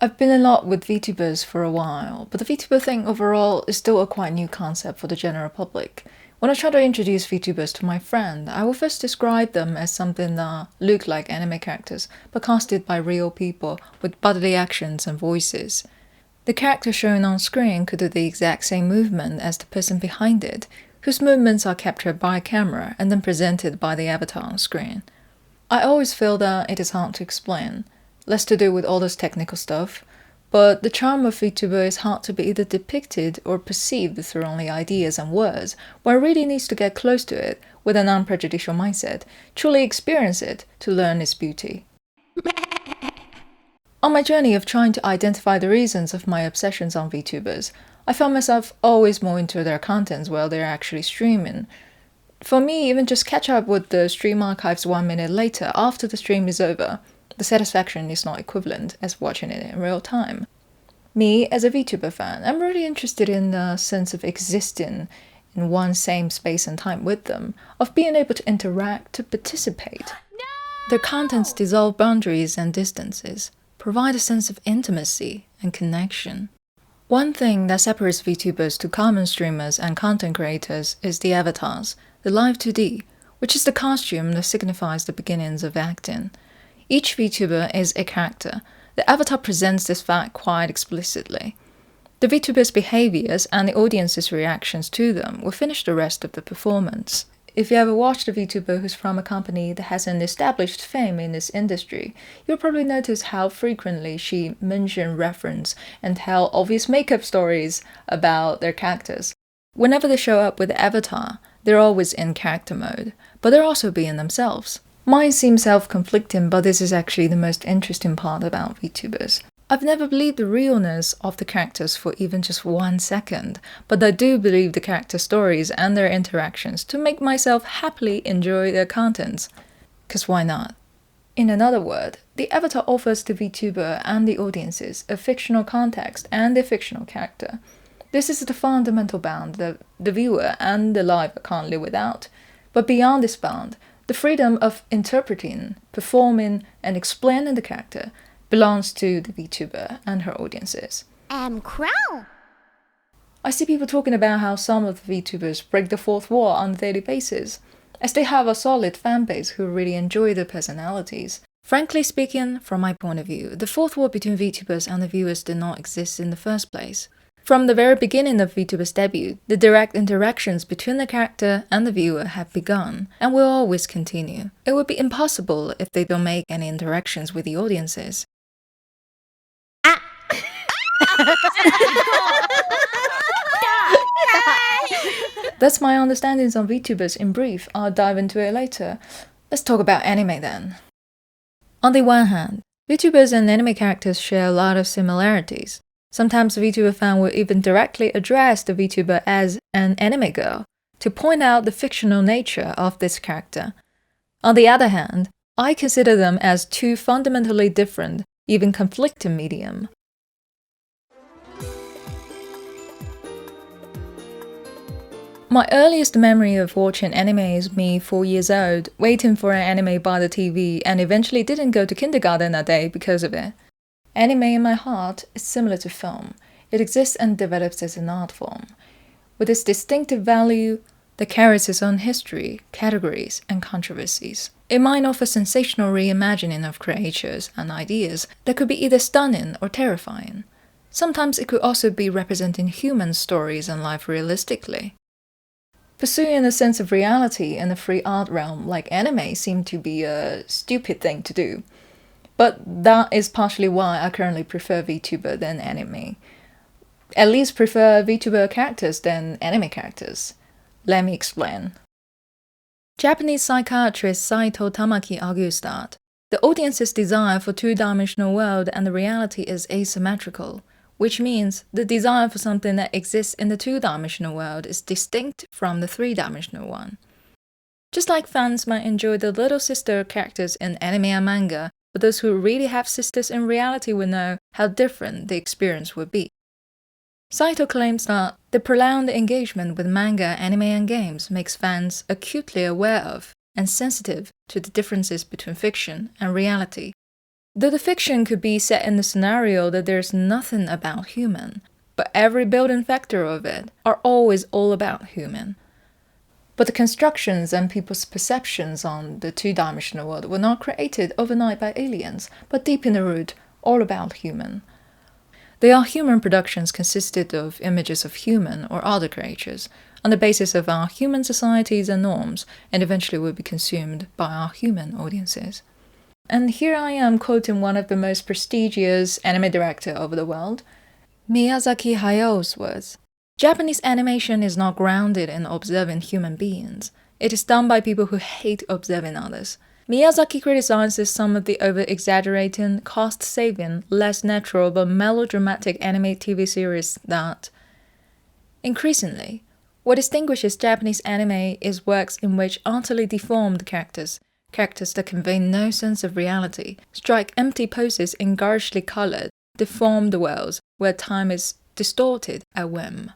I've been in love with VTubers for a while, but the VTuber thing overall is still a quite new concept for the general public. When I try to introduce VTubers to my friend, I will first describe them as something that look like anime characters, but casted by real people with bodily actions and voices. The character shown on screen could do the exact same movement as the person behind it, whose movements are captured by a camera and then presented by the avatar on screen. I always feel that it is hard to explain. Less to do with all this technical stuff, but the charm of VTuber is hard to be either depicted or perceived through only ideas and words. One really needs to get close to it with an unprejudicial mindset, truly experience it to learn its beauty. On my journey of trying to identify the reasons of my obsessions on VTubers, I found myself always more into their contents while they're actually streaming. For me, even just catch up with the stream archives 1 minute later after the stream is over, the satisfaction is not equivalent as watching it in real time. Me, as a VTuber fan, I'm really interested in the sense of existing in one same space and time with them, of being able to interact, to participate. No! Their contents dissolve boundaries and distances, provide a sense of intimacy and connection. One thing that separates VTubers to common streamers and content creators is the avatars, the live 2D, which is the costume that signifies the beginnings of acting. Each VTuber is a character. The avatar presents this fact quite explicitly. The VTuber's behaviors and the audience's reactions to them will finish the rest of the performance. If you ever watched a VTuber who's from a company that has an established fame in this industry, you'll probably notice how frequently she mentions, reference, and tell obvious makeup stories about their characters. Whenever they show up with the avatar, they're always in character mode, but they're also being themselves. Mine seems self-conflicting, but this is actually the most interesting part about VTubers. I've never believed the realness of the characters for even just 1 second, but I do believe the character stories and their interactions to make myself happily enjoy their contents. 'Cause why not? In another word, the avatar offers the VTuber and the audiences a fictional context and a fictional character. This is the fundamental bound that the viewer and the live can't live without. But beyond this bound, the freedom of interpreting, performing, and explaining the character belongs to the VTuber and her audiences. Crown! I see people talking about how some of the VTubers break the fourth wall on a daily basis, as they have a solid fanbase who really enjoy their personalities. Frankly speaking, from my point of view, the fourth wall between VTubers and the viewers did not exist in the first place. From the very beginning of VTuber's debut, the direct interactions between the character and the viewer have begun, and will always continue. It would be impossible if they don't make any interactions with the audiences. That's my understandings on VTubers in brief. I'll dive into it later. Let's talk about anime then. On the one hand, VTubers and anime characters share a lot of similarities. Sometimes the VTuber fan will even directly address the VTuber as an anime girl to point out the fictional nature of this character. On the other hand, I consider them as two fundamentally different, even conflicting medium. My earliest memory of watching anime is me 4 years old, waiting for an anime by the TV and eventually didn't go to kindergarten that day because of it. Anime in my heart is similar to film. It exists and develops as an art form. With its distinctive value that carries its own history, categories, and controversies. It might offer sensational reimagining of creatures and ideas that could be either stunning or terrifying. Sometimes it could also be representing human stories and life realistically. Pursuing a sense of reality in the free art realm like anime seemed to be a stupid thing to do. But that is partially why I currently prefer VTuber than anime. At least prefer VTuber characters than anime characters. Let me explain. Japanese psychiatrist Saito Tamaki argues that the audience's desire for two-dimensional world and the reality is asymmetrical, which means the desire for something that exists in the two-dimensional world is distinct from the three-dimensional one. Just like fans might enjoy the little sister characters in anime and manga, but those who really have sisters in reality will know how different the experience would be. Saito claims that the prolonged engagement with manga, anime, and games makes fans acutely aware of and sensitive to the differences between fiction and reality. Though the fiction could be set in the scenario that there's nothing about human, but every building factor of it are always all about human. But the constructions and people's perceptions on the two-dimensional world were not created overnight by aliens, but deep in the root, all about human. Their human productions consisted of images of human or other creatures, on the basis of our human societies and norms, and eventually would be consumed by our human audiences. And here I am quoting one of the most prestigious anime directors of the world, Miyazaki Hayao's words. Japanese animation is not grounded in observing human beings. It is done by people who hate observing others. Miyazaki criticizes some of the over-exaggerating, cost-saving, less natural but melodramatic anime TV series that, increasingly, what distinguishes Japanese anime is works in which utterly deformed characters that convey no sense of reality, strike empty poses in garishly colored, deformed worlds where time is distorted at whim.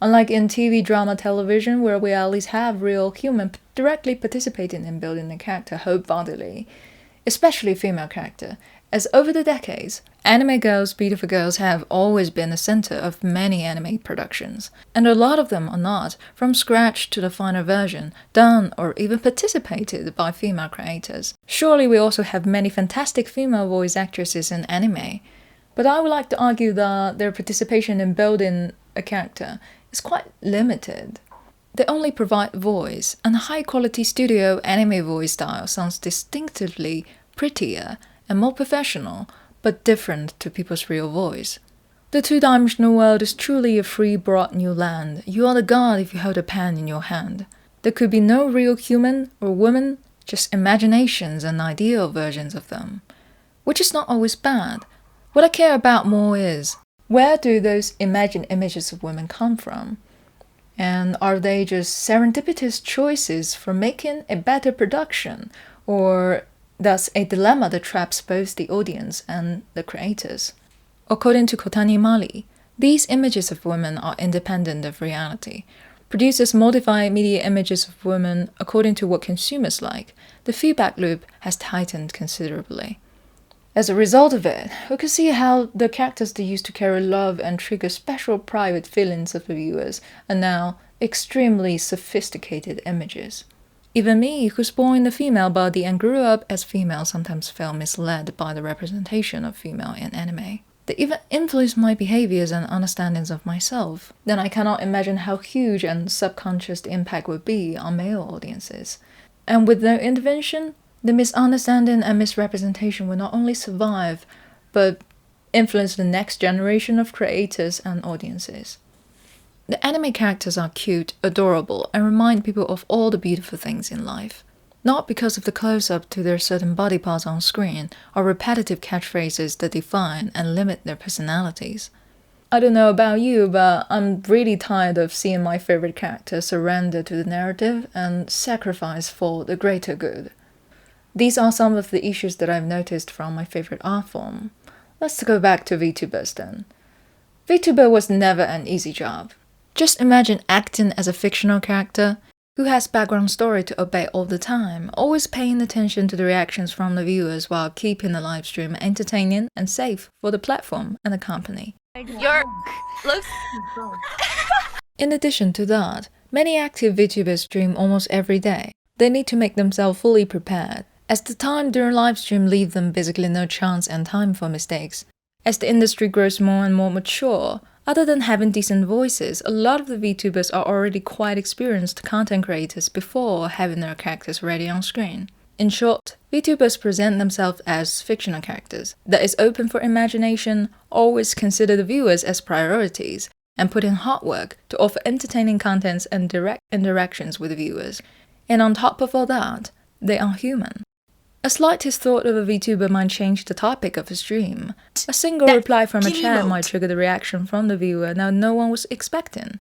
Unlike in TV drama television, where we at least have real human directly participating in building a character wholeheartedly, especially female character, as over the decades, anime girls, beautiful girls have always been the center of many anime productions, and a lot of them are not, from scratch to the final version, done or even participated by female creators. Surely we also have many fantastic female voice actresses in anime, but I would like to argue that their participation in building a character is quite limited. They only provide voice, and high-quality studio anime voice style sounds distinctively prettier and more professional, but different to people's real voice. The two-dimensional world is truly a free, broad new land. You are the god if you hold a pen in your hand. There could be no real human or woman, just imaginations and ideal versions of them. Which is not always bad. What I care about more is, where do those imagined images of women come from? And are they just serendipitous choices for making a better production, or thus a dilemma that traps both the audience and the creators? According to Kotani Mali, these images of women are independent of reality. Producers modify media images of women according to what consumers like. The feedback loop has tightened considerably. As a result of it, we can see how the characters they used to carry love and trigger special private feelings of the viewers are now extremely sophisticated images. Even me, who's born in the female body and grew up as female, sometimes felt misled by the representation of female in anime. They even influenced my behaviors and understandings of myself. Then I cannot imagine how huge and subconscious the impact would be on male audiences. And with no intervention, the misunderstanding and misrepresentation will not only survive, but influence the next generation of creators and audiences. The anime characters are cute, adorable, and remind people of all the beautiful things in life. Not because of the close-up to their certain body parts on screen, or repetitive catchphrases that define and limit their personalities. I don't know about you, but I'm really tired of seeing my favorite character surrender to the narrative and sacrifice for the greater good. These are some of the issues that I've noticed from my favorite art form. Let's go back to VTubers then. VTuber was never an easy job. Just imagine acting as a fictional character who has background story to obey all the time, always paying attention to the reactions from the viewers while keeping the live stream entertaining and safe for the platform and the company. In addition to that, many active VTubers stream almost every day. They need to make themselves fully prepared, as the time during live stream leaves them basically no chance and time for mistakes. As the industry grows more and more mature, other than having decent voices, a lot of the VTubers are already quite experienced content creators before having their characters ready on screen. In short, VTubers present themselves as fictional characters that is open for imagination, always consider the viewers as priorities, and put in hard work to offer entertaining contents and direct interactions with the viewers. And on top of all that, they are human. A slightest thought of a VTuber might change the topic of a stream. A single reply from a chat might trigger the reaction from the viewer that no one was expecting.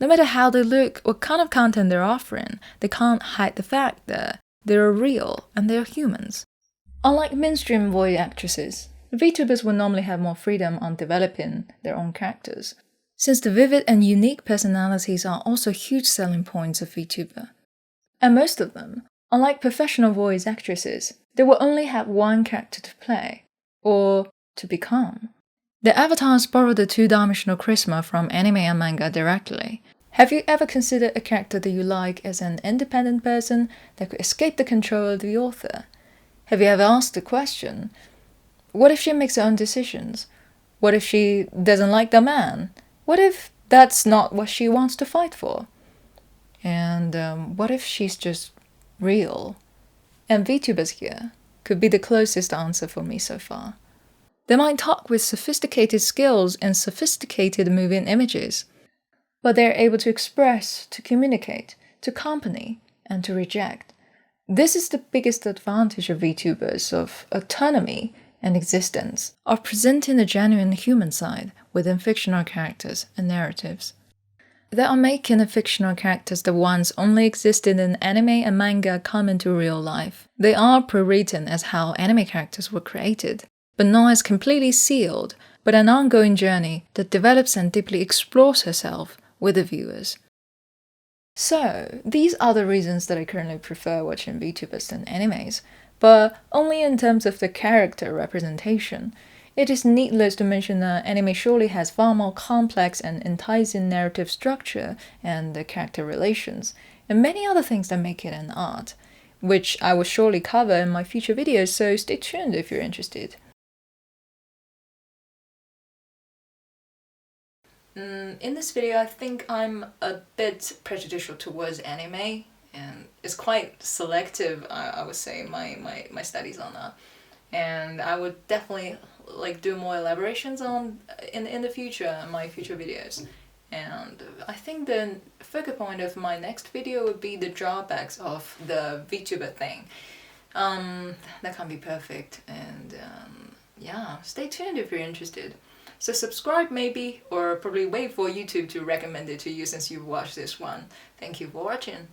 No matter how they look, what kind of content they're offering, they can't hide the fact that they're real and they're humans. Unlike mainstream voice actresses, VTubers will normally have more freedom on developing their own characters, since the vivid and unique personalities are also huge selling points of VTuber. And most of them, unlike professional voice actresses, they will only have one character to play, or to become. The avatars borrow the two-dimensional charisma from anime and manga directly. Have you ever considered a character that you like as an independent person that could escape the control of the author? Have you ever asked the question, what if she makes her own decisions? What if she doesn't like the man? What if that's not what she wants to fight for? And what if she's just real? And VTubers here could be the closest answer for me so far. They might talk with sophisticated skills and sophisticated moving images, but they're able to express, to communicate, to accompany, and to reject. This is the biggest advantage of VTubers, of autonomy and existence, of presenting a genuine human side within fictional characters and narratives. They are making the fictional characters that once only existed in anime and manga come into real life. They are pre-written as how anime characters were created, but not as completely sealed, but an ongoing journey that develops and deeply explores herself with the viewers. So, these are the reasons that I currently prefer watching VTubers than animes, but only in terms of the character representation. It is needless to mention that anime surely has far more complex and enticing narrative structure and the character relations, and many other things that make it an art, which I will surely cover in my future videos, so stay tuned if you're interested. In this video, I think I'm a bit prejudicial towards anime, and it's quite selective, I would say, my studies on that. And I would definitely do more elaborations on in the future, in my future videos. And I think the focal point of my next video would be the drawbacks of the VTuber thing. That can't be perfect, and yeah, stay tuned if you're interested. So subscribe maybe, or probably wait for YouTube to recommend it to you since you've watched this one. Thank you for watching.